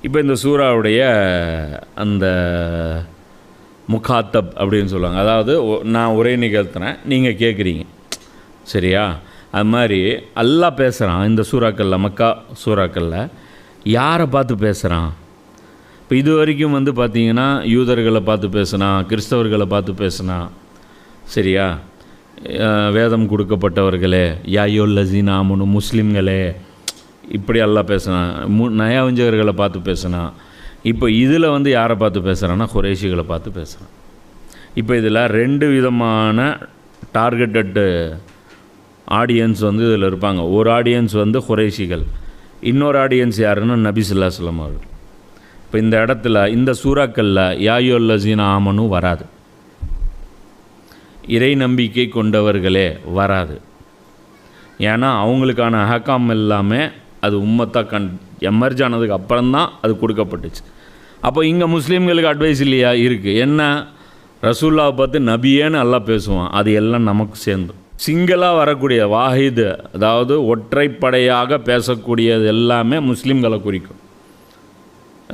இப்போ இந்த சூறாவுடைய அந்த முகாத்தப் அப்படின்னு சொல்லுவாங்க. அதாவது நான் உரை நிகழ்த்துறேன், நீங்கள் கேட்குறீங்க, சரியா? அது மாதிரி அல்லாஹ் பேசுகிறான் இந்த சூறாக்களில், மக்கா சூறாக்களில். யாரை பார்த்து பேசுகிறான்? இப்போ இது வரைக்கும் வந்து பார்த்திங்கன்னா யூதர்களை பார்த்து பேசுனான், கிறிஸ்தவர்களை பார்த்து பேசுனான், சரியா? வேதம் கொடுக்கப்பட்டவர்களே, யாயோல் லசீனா ஆமனு, முஸ்லீம்களே, இப்படி எல்லாம் பேசுனான். நயவஞ்சகர்களை பார்த்து பேசுனான். இப்போ இதில் வந்து யாரை பார்த்து பேசுகிறான்னா குறைஷிகளை பார்த்து பேசுகிறான். இப்போ இதில் 2 விதமான டார்கெட்டட் ஆடியன்ஸ் வந்து இதில் இருப்பாங்க. ஒரு ஆடியன்ஸ் வந்து குறைஷிகள், இன்னொரு ஆடியன்ஸ் யாருன்னா நபி ஸல்லல்லாஹு அலைஹி வஸல்லம் அவர்கள். இப்போ இந்த இடத்துல இந்த சூறாக்களில் யாயோல் லசீனா ஆமனு வராது, இறை நம்பிக்கை கொண்டவர்களே வராது. ஏன்னா அவங்களுக்கான அஹகாம் எல்லாமே அது உம்மத்தாக எமர்ஜ் ஆனதுக்கு அப்புறம்தான் அது கொடுக்கப்பட்டுச்சு. அப்போ இங்கே முஸ்லீம்களுக்கு அட்வைஸ் இல்லையா? இருக்குது. என்ன? ரசூல்லாவை பார்த்து நபியேன்னு நல்லா பேசுவான். அது எல்லாம் நமக்கு சேர்ந்து சிங்கிளாக வரக்கூடிய வாஹிது, அதாவது ஒற்றைப்படையாக பேசக்கூடியது எல்லாமே முஸ்லீம்களை குறிக்கும்.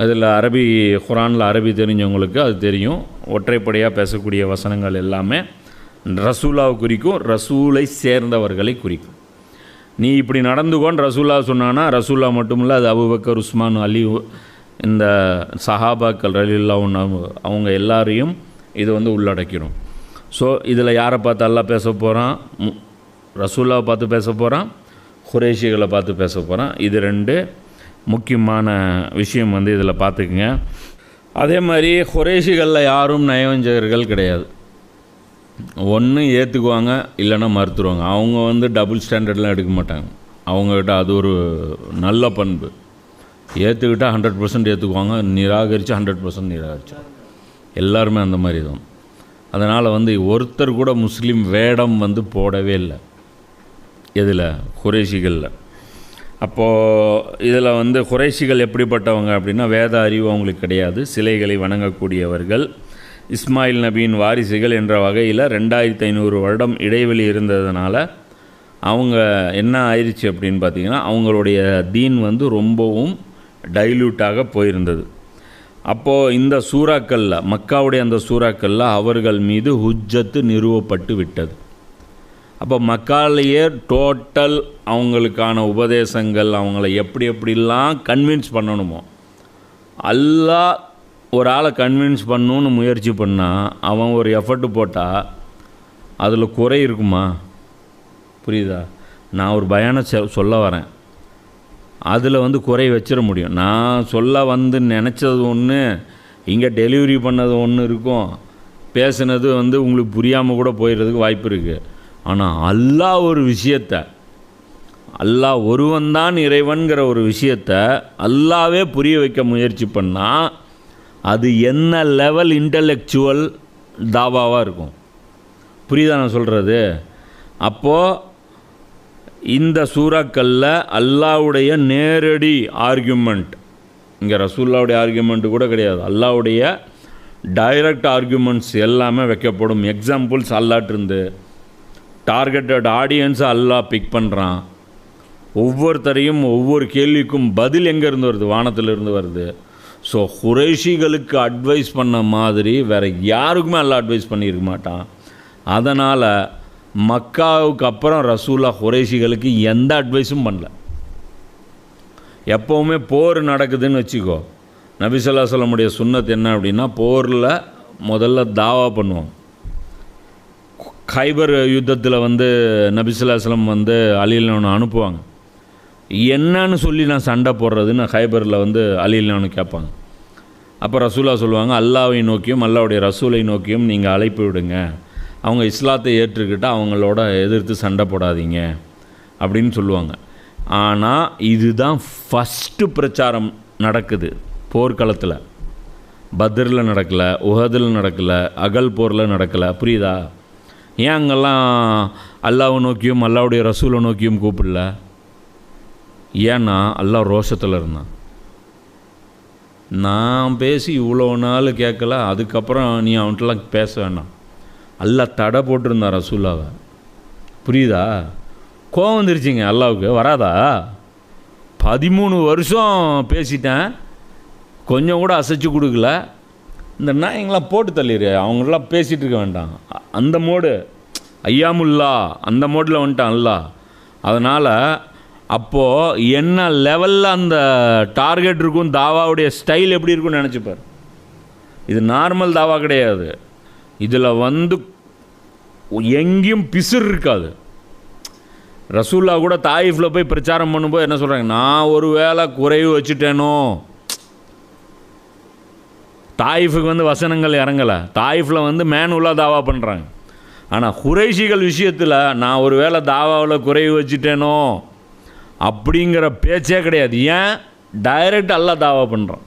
அதில் அரபி, குரானில் அரபி தெரிஞ்சவங்களுக்கு அது தெரியும். ஒற்றைப்படையாக பேசக்கூடிய வசனங்கள் எல்லாமே ரசூலாவை குறிக்கும், ரசூலை சேர்ந்தவர்களை குறிக்கும். நீ இப்படி நடந்துக்கோன்னு ரசூல்லா சொன்னான்னா ரசூல்லா மட்டும் இல்லை, அது அபூபக்கர், உஸ்மான், அலி, இந்த சஹாபாக்கள் ரலியல்லாஹு அவங்க எல்லாரையும் இது வந்து உள்ளடக்கிடும். ஸோ இதில் யாரை பார்த்து அல்லாஹ் பேச போகிறான்? ரசூல்லாவை பார்த்து பேச போகிறான், குறைஷிகளை பார்த்து பேச போகிறான். இது 2 முக்கியமான விஷயம் வந்து இதில் பார்த்துக்குங்க. அதே மாதிரி குறைஷிகளில் யாரும் நயவஞ்சகர்கள் கிடையாது. ஒன்று ஏற்றுக்குவாங்க, இல்லைன்னா மறுத்துருவாங்க. அவங்க வந்து டபுள் ஸ்டாண்டர்ட்லாம் எடுக்க மாட்டாங்க. அவங்கக்கிட்ட அது ஒரு நல்ல பண்பு. ஏற்றுக்கிட்டால் 100% ஏற்றுக்குவாங்க, நிராகரித்து 100% நிராகரிச்சு. எல்லாருமே அந்த மாதிரி தான். அதனால் வந்து ஒருத்தர் கூட முஸ்லீம் வேடம் வந்து போடவே இல்லை இதில் குறைஷிகளில். அப்போது இதில் வந்து குறைஷிகள் எப்படிப்பட்டவங்க அப்படின்னா, வேத அறிவு அவங்களுக்கு கிடையாது, சிலைகளை வணங்கக்கூடியவர்கள், இஸ்மாயில் நபியின் வாரிசுகள் என்ற வகையில் 2500 வருடம் இடைவெளி இருந்ததுனால அவங்க என்ன ஆயிடுச்சு அப்படின்னு பார்த்திங்கன்னா, அவங்களுடைய தீன் வந்து ரொம்பவும் டைல்யூட்டாக போயிருந்தது. அப்போது இந்த சூறாக்களில், மக்காவுடைய அந்த சூறாக்களில் அவர்கள் மீது ஹுஜ்ஜத்து நிறுவப்பட்டு விட்டது. அப்போ மக்காலேயே டோட்டல் அவங்களுக்கான உபதேசங்கள், அவங்கள எப்படிலாம் கன்வின்ஸ் பண்ணணுமோ, அல்லாஹ் ஒரு ஆளை கன்வின்ஸ் பண்ணணுன்னு முயற்சி பண்ணால் அவன் ஒரு எஃபர்ட்டு போட்டால் அதில் குறை இருக்குமா? புரியுதா? நான் ஒரு பயானை சொல்ல வரேன், அதில் வந்து குறை வச்சிட முடியும். நான் சொல்ல வந்து நினச்சது ஒன்று, இங்கே டெலிவரி பண்ணது ஒன்று இருக்கும், பேசுனது வந்து உங்களுக்கு புரியாமல் கூட போயிடுறதுக்கு வாய்ப்பு இருக்குது. ஆனால் அல்லாஹ் ஒரு விஷயத்தை, அல்லாஹ் ஒருவன்தான் இறைவன்கிற ஒரு விஷயத்தை அல்லாவே புரிய வைக்க முயற்சி பண்ணால் அது என்ன லெவல் இன்டலெக்சுவல் தாவாவாக இருக்கும். புரியுதா நான் சொல்கிறது? அப்போது இந்த சூறாக்களில் அல்லாஹ்வுடைய நேரடி ஆர்கியூமெண்ட், இங்கே ரசூல்லாவுடைய ஆர்கியூமெண்ட்டு கூட கிடையாது, அல்லாஹ்வுடைய டைரக்ட் ஆர்கியூமெண்ட்ஸ் எல்லாமே வைக்கப்படும். எக்ஸாம்பிள்ஸ் அல்லாட்டிருந்து டார்கெட்டட் ஆடியன்ஸை அல்லாஹ் பிக் பண்ணுறான். ஒவ்வொருத்தரையும் ஒவ்வொரு கேள்விக்கும் பதில் எங்கேருந்து வருது? வானத்திலிருந்து வருது. ஸோ குறைஷிகளுக்கு அட்வைஸ் பண்ண மாதிரி வேறு யாருக்குமே அல்லாஹ் அட்வைஸ் பண்ணியிருக்க மாட்டான். அதனால் மக்காவுக்கு அப்புறம் ரசூல்லா குறைஷிகளுக்கு எந்த அட்வைஸும் பண்ணல. எப்போவுமே போர் நடக்குதுன்னு வச்சுக்கோ, நபி ஸல்லல்லாஹு அலைஹி வஸல்லம் சுன்னத் என்ன அப்படின்னா, போரில் முதல்ல தாவா பண்ணுவோம். கைபர் யுத்தத்தில் வந்து நபி ஸல்லல்லாஹு அலைஹி வஸல்லம் வந்து அலின்னு அனுப்புவாங்க. என்னன்னு சொல்லி நான் சண்டை போடுறதுன்னு ஹைபரில் வந்து அலின்னு கேட்பாங்க. அப்போ ரசூலா சொல்லுவாங்க, அல்லாவை நோக்கியும் அல்லாவுடைய ரசூலை நோக்கியும் நீங்கள் அழைப்பு விடுங்க, அவங்க இஸ்லாத்தை ஏற்றுக்கிட்டால் அவங்களோட எதிர்த்து சண்டை போடாதீங்க அப்படின்னு சொல்லுவாங்க. ஆனால் இதுதான் ஃபஸ்ட்டு பிரச்சாரம் நடக்குது போர்க்களத்தில். பத்ரில் நடக்கலை, உஹதில் நடக்கலை, அகல் போரில் நடக்கலை. புரியுதா? ஏன் அங்கெல்லாம் அல்லாவை நோக்கியும் அல்லாவுடைய ரசூலை நோக்கியும் கூப்பிடல? ஏன்னா அல்லாஹ் ரோஷத்தில் இருந்தான். நான் பேசி இவ்வளோ நாள் கேட்கல, அதுக்கப்புறம் நீ அவன்கிட்டலாம் பேச வேண்டாம். அல்லாஹ் தடை போட்டிருந்தான் ரசூல்லாவை. புரியுதா? கோவம் வந்துருச்சிங்க அல்லாவுக்கு. வராதா? 13 வருஷம் பேசிட்டேன், கொஞ்சம் கூட அசைச்சு கொடுக்கல. இந்த நாயங்களாம் போட்டு தள்ளிடு, அவங்களாம் பேசிகிட்டு இருக்க வேண்டாம். அந்த மோடு ஐயாமுல்லா அந்த மோடில் வந்துட்டான் அல்லா. அதனால் அப்போது என்ன லெவலில் அந்த டார்கெட் இருக்கும், தாவாவுடைய ஸ்டைல் எப்படி இருக்குன்னு நினச்சிப்பார். இது நார்மல் தாவா கிடையாது. இதில் எங்கேயும் பிசுறு இருக்காது. ரசூல்லா கூட தாயிஃபில் போய் பிரச்சாரம் பண்ணும்போது என்ன சொல்கிறாங்க, நான் ஒரு வேளை குறைவு வச்சுட்டேனோ. தாயிஃபுக்கு வசனங்கள் இறங்கலை, தாயிஃபில் மேனுவலாக தாவா பண்ணுறாங்க. ஆனால் குறைஷிகள் விஷயத்தில் நான் ஒரு வேளை தாவாவில் குறைவு வச்சுட்டேனோ அப்படிங்கிற பேச்சே கிடையாது. ஏன்? டைரெக்ட் அல்லாஹ் தாவா பண்ணுறான்.